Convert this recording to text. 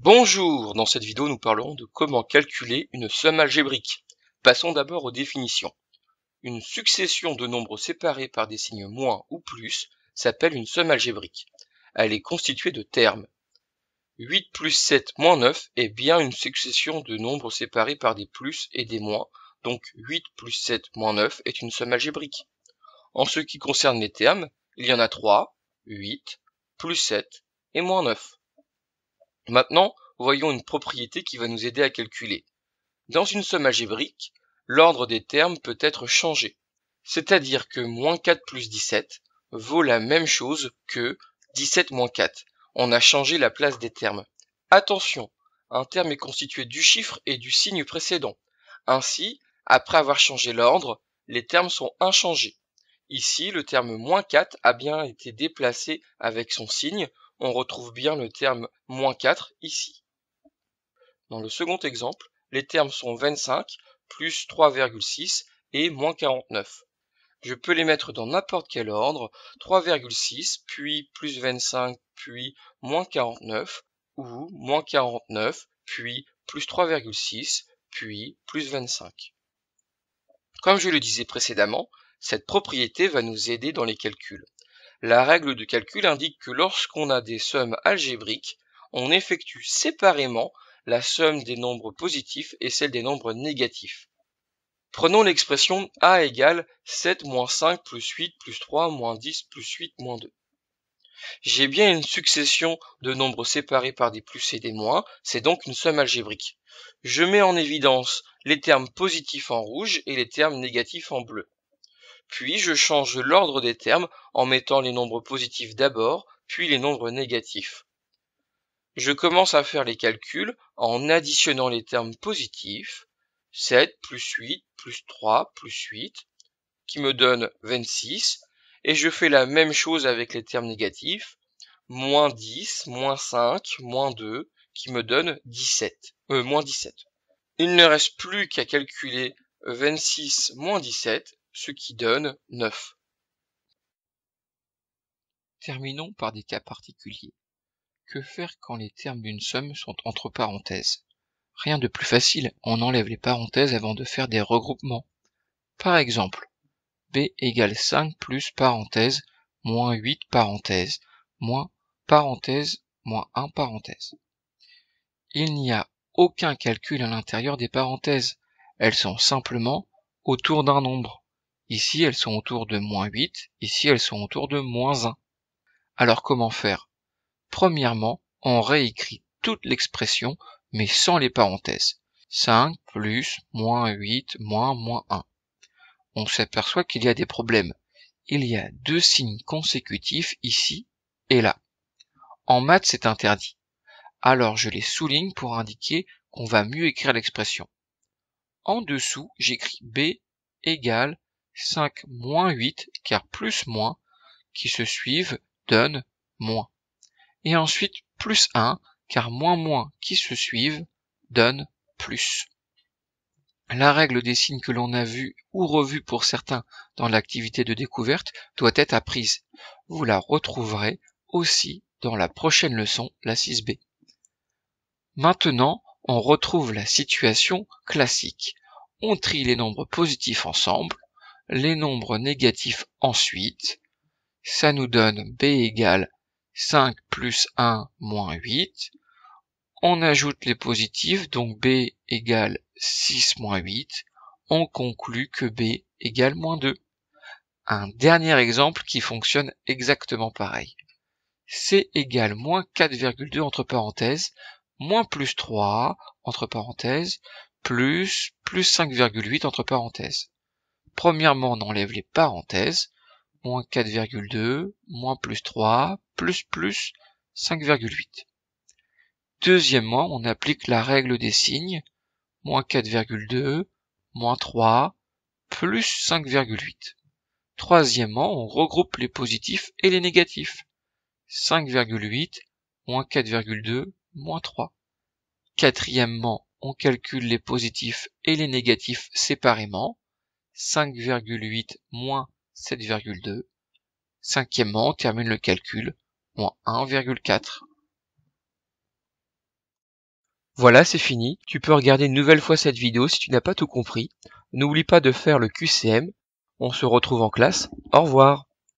Bonjour, dans cette vidéo nous parlerons de comment calculer une somme algébrique. Passons d'abord aux définitions. Une succession de nombres séparés par des signes moins ou plus s'appelle une somme algébrique. Elle est constituée de termes. 8 plus 7 moins 9 est bien une succession de nombres séparés par des plus et des moins, donc 8 plus 7 moins 9 est une somme algébrique. En ce qui concerne les termes, il y en a 3, 8, plus 7 et moins 9. Maintenant, voyons une propriété qui va nous aider à calculer. Dans une somme algébrique, l'ordre des termes peut être changé. C'est-à-dire que moins 4 plus 17 vaut la même chose que 17 moins 4. On a changé la place des termes. Attention, un terme est constitué du chiffre et du signe précédent. Ainsi, après avoir changé l'ordre, les termes sont inchangés. Ici, le terme moins 4 a bien été déplacé avec son signe. On retrouve bien le terme moins 4 ici. Dans le second exemple, les termes sont 25 plus 3,6 et moins 49. Je peux les mettre dans n'importe quel ordre, 3,6 puis plus 25 puis moins 49 ou moins 49 puis plus 3,6 puis plus 25. Comme je le disais précédemment, cette propriété va nous aider dans les calculs. La règle de calcul indique que lorsqu'on a des sommes algébriques, on effectue séparément la somme des nombres positifs et celle des nombres négatifs. Prenons l'expression a égale 7 moins 5 plus 8 plus 3 moins 10 plus 8 moins 2. J'ai bien une succession de nombres séparés par des plus et des moins, c'est donc une somme algébrique. Je mets en évidence les termes positifs en rouge et les termes négatifs en bleu. Puis je change l'ordre des termes en mettant les nombres positifs d'abord, puis les nombres négatifs. Je commence à faire les calculs en additionnant les termes positifs, 7 plus 8 plus 3 plus 8, qui me donne 26, et je fais la même chose avec les termes négatifs, moins 10, moins 5, moins 2, qui me donne moins 17. Il ne reste plus qu'à calculer 26 moins 17, ce qui donne 9. Terminons par des cas particuliers. Que faire quand les termes d'une somme sont entre parenthèses? Rien de plus facile, on enlève les parenthèses avant de faire des regroupements. Par exemple, b égale 5 plus parenthèse, moins 8 parenthèse, moins parenthèse, moins 1 parenthèse. Il n'y a aucun calcul à l'intérieur des parenthèses. Elles sont simplement autour d'un nombre. Ici, elles sont autour de moins 8, ici, elles sont autour de moins 1. Alors comment faire? Premièrement, on réécrit toute l'expression, mais sans les parenthèses. 5 plus, moins 8, moins 1. On s'aperçoit qu'il y a des problèmes. Il y a deux signes consécutifs ici et là. En maths, c'est interdit. Alors je les souligne pour indiquer qu'on va mieux écrire l'expression. En dessous, j'écris b égale 5 moins 8, car plus moins, qui se suivent, donnent moins. Et ensuite plus 1, car moins qui se suivent donne plus. La règle des signes que l'on a vue ou revue pour certains dans l'activité de découverte doit être apprise. Vous la retrouverez aussi dans la prochaine leçon, la 6b. Maintenant, on retrouve la situation classique. On trie les nombres positifs ensemble, les nombres négatifs ensuite. Ça nous donne b égale 5 plus 1 moins 8. On ajoute les positifs, donc b égale 6 moins 8. On conclut que b égale moins 2. Un dernier exemple qui fonctionne exactement pareil. C égale moins 4,2 entre parenthèses, moins plus 3 entre parenthèses, plus 5,8 entre parenthèses. Premièrement, on enlève les parenthèses, moins 4,2, moins plus 3, plus 5,8. Deuxièmement, on applique la règle des signes, moins 4,2, moins 3, plus 5,8. Troisièmement, on regroupe les positifs et les négatifs. 5,8, moins 4,2, moins 3. Quatrièmement, on calcule les positifs et les négatifs séparément. 5,8 moins 7,2. Cinquièmement, on termine le calcul, moins 1,4. Voilà, c'est fini. Tu peux regarder une nouvelle fois cette vidéo si tu n'as pas tout compris. N'oublie pas de faire le QCM. On se retrouve en classe. Au revoir.